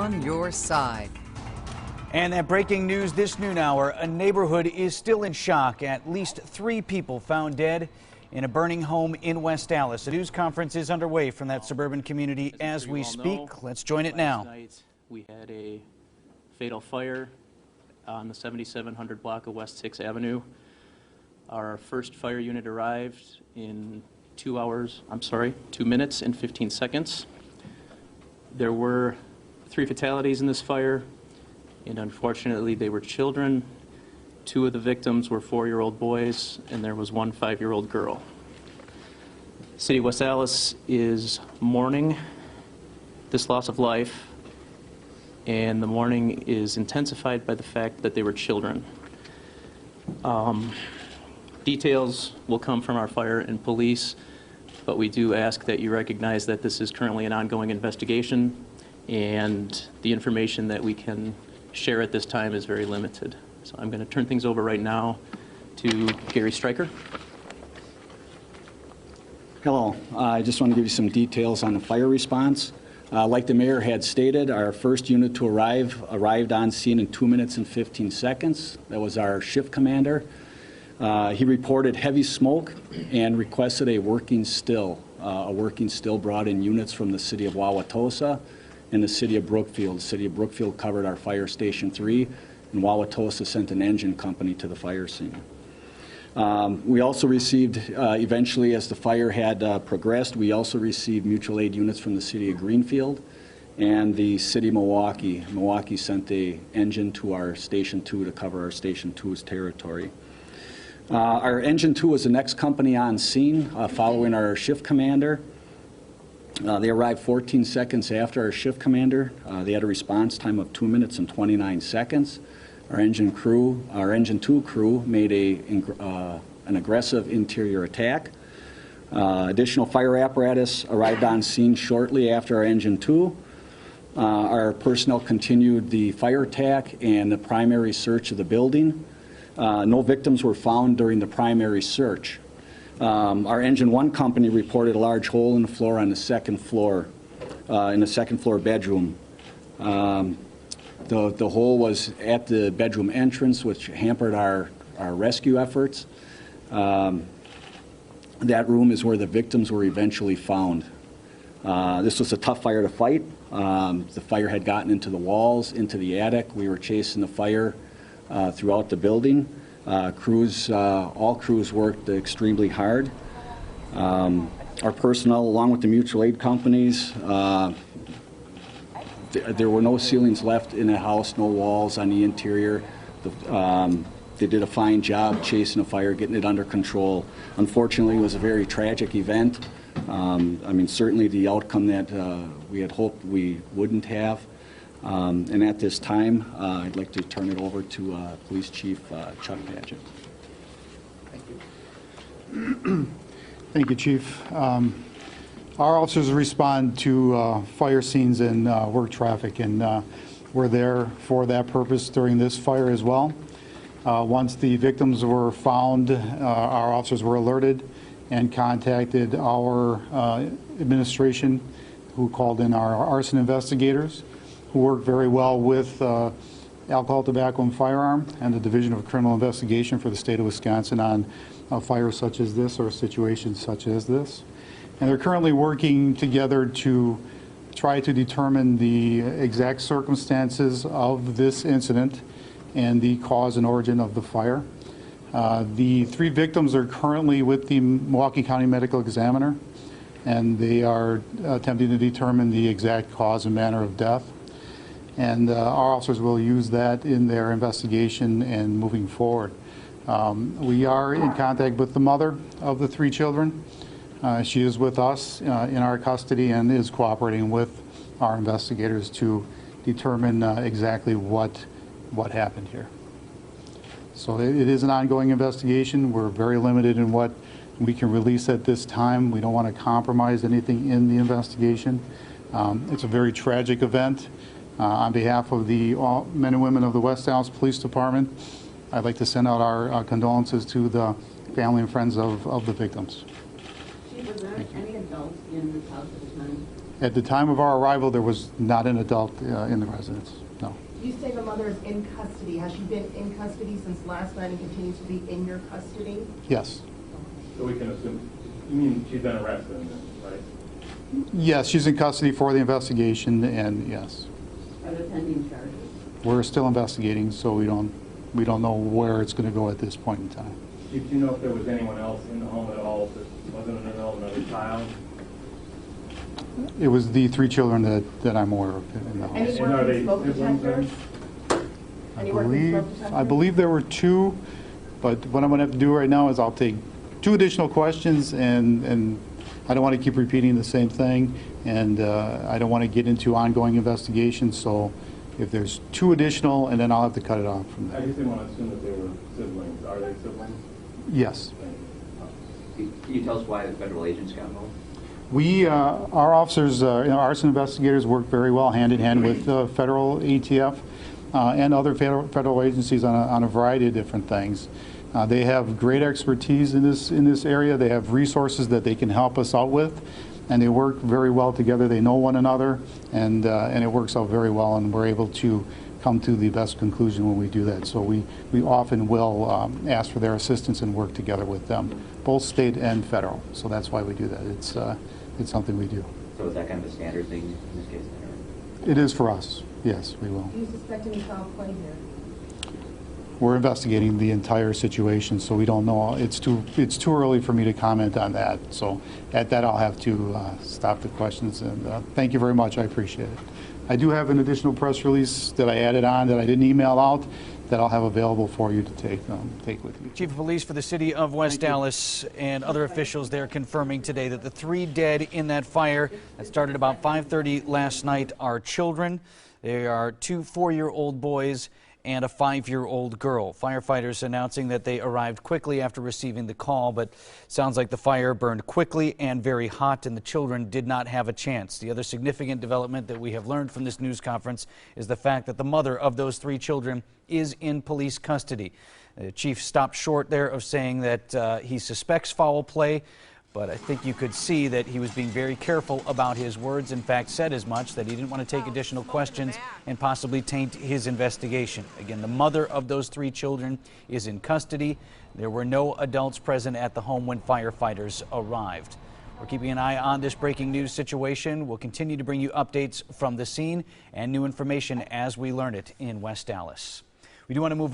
on your side. And that breaking news this noon hour, a neighborhood is still in shock. At least 3 people found dead in a burning home in West Allis. A news conference is underway from that suburban community as we speak. Let's join it now. Last night we had a fatal fire on the 7700 block of West 6th Avenue. Our first fire unit arrived in 2 minutes and 15 seconds. There were 3 fatalities in this fire, and unfortunately they were children. 2 of the victims were 4-year-old boys, and there was 1 5-year-old girl. City of West Allis is mourning this loss of life, and the mourning is intensified by the fact that they were children. Details will come from our fire and police, but we do ask that you recognize that this is currently an ongoing investigation, and the information that we can share at this time is very limited. So I'm going to turn things over right now to Gary Stryker. Hello. I just want to give you some details on the fire response. Like the mayor had stated, our first unit to arrived on scene in 2 minutes and 15 seconds. That was our shift commander. He reported heavy smoke and requested a working still. A working still brought in units from the city of Wauwatosa and the city of Brookfield. The city of Brookfield covered our fire station 3, and Wauwatosa sent an engine company to the fire scene. We also received, eventually as the fire had progressed, we also received mutual aid units from the city of Greenfield and the city of Milwaukee. Milwaukee sent an engine to our Station 2 to cover our Station 2's territory. Our Engine 2 was the next company on scene following our shift commander. They arrived 14 seconds after our shift commander. They had a response time of 2 minutes and 29 seconds. Our Engine 2 crew made an aggressive interior attack. Additional fire apparatus arrived on scene shortly after our Engine 2. Our personnel continued the fire attack and the primary search of the building. No victims were found during the primary search. Our Engine 1 company reported a large hole in the floor on the second floor, in the second floor bedroom. The hole was at the bedroom entrance, which hampered our rescue efforts. That room is where the victims were eventually found. This was a tough fire to fight. The fire had gotten into the walls, into the attic. We were chasing the fire throughout the building. All crews worked extremely hard. Our personnel, along with the mutual aid companies, there were no ceilings left in the house, no walls on the interior. They did a fine job chasing the fire, getting it under control. Unfortunately, it was a very tragic event. I mean, certainly the outcome that we had hoped we wouldn't have. And at this time, I'd like to turn it over to Police Chief Chuck Padgett. Thank you. Thank you, Chief. Our officers respond to fire scenes and work traffic, and we're there for that purpose during this fire as well. Once the victims were found, our officers were alerted and contacted our administration, who called in our arson investigators, who work very well with Alcohol, Tobacco, and Firearm and the Division of Criminal Investigation for the state of Wisconsin on fires such as this or situations such as this. And they're currently working together to try to determine the exact circumstances of this incident and the cause and origin of the fire. The 3 victims are currently with the Milwaukee County Medical Examiner, and they are attempting to determine the exact cause and manner of death. And our officers will use that in their investigation and moving forward. We are in contact with the mother of the 3 children. She is with us in our custody and is cooperating with our investigators to determine exactly what happened here. So it is an ongoing investigation. We're very limited in what we can release at this time. We don't want to compromise anything in the investigation. It's a very tragic event. On behalf of the men and women of the West Allis Police Department, I'd like to send out our condolences to the family and friends of the victims. Chief, was there any adults in this house at the time? At the time of our arrival, there was not an adult in the residence, no. You say the mother is in custody. Has she been in custody since last night and continues to be in your custody? Yes. So we can assume, you mean she's been arrested, right? Yes, she's in custody for the investigation, and yes. Are there pending charges? We're still investigating, so we don't know where it's going to go at this point in time. Do you know if there was anyone else in the home at all that wasn't an adult, another child? It was the 3 children that I'm aware of in the house. Any work with smoke detectors? Any work with smoke detectors? I believe there were 2, but what I'm going to have to do right now is I'll take 2 additional questions, and I don't want to keep repeating the same thing, and I don't want to get into ongoing investigations, so if there's 2 additional, and then I'll have to cut it off from I there. just didn't want to assume that they were siblings. Are they siblings? Yes. Can you tell us why the federal agents got involved? Our officers, arson investigators work very well hand in hand with federal ATF and other federal agencies on a variety of different things. They have great expertise in this area. They have resources that they can help us out with, and they work very well together. They know one another, and it works out very well, and we're able to come to the best conclusion when we do that. So we often will ask for their assistance and work together with them, both state and federal. So that's why we do that. It's something we do. So is that kind of a standard thing in this case then? It is for us. Yes, we will. Do you suspect any foul play here? We're investigating the entire situation, so we don't know. It's too early for me to comment on that. So at that, I'll have to stop the questions. And thank you very much. I appreciate it. I do have an additional press release that I added on that I didn't email out that I'll have available for you to take with you. Chief of Police for the city of West Allis and other officials there confirming today that the 3 dead in that fire that started about 5:30 last night are children. They are 2 4-year-old boys and a 5-year-old girl. Firefighters announcing that they arrived quickly after receiving the call, but sounds like the fire burned quickly and very hot, and the children did not have a chance. The other significant development that we have learned from this news conference is the fact that the mother of those 3 children is in police custody. The chief stopped short there of saying that he suspects foul play, but I think you could see that he was being very careful about his words. In fact, said as much, that he didn't want to take additional questions and possibly taint his investigation. Again, the mother of those 3 children is in custody. There were no adults present at the home when firefighters arrived. We're keeping an eye on this breaking news situation. We'll continue to bring you updates from the scene and new information as we learn it in West Allis. We do want to move on.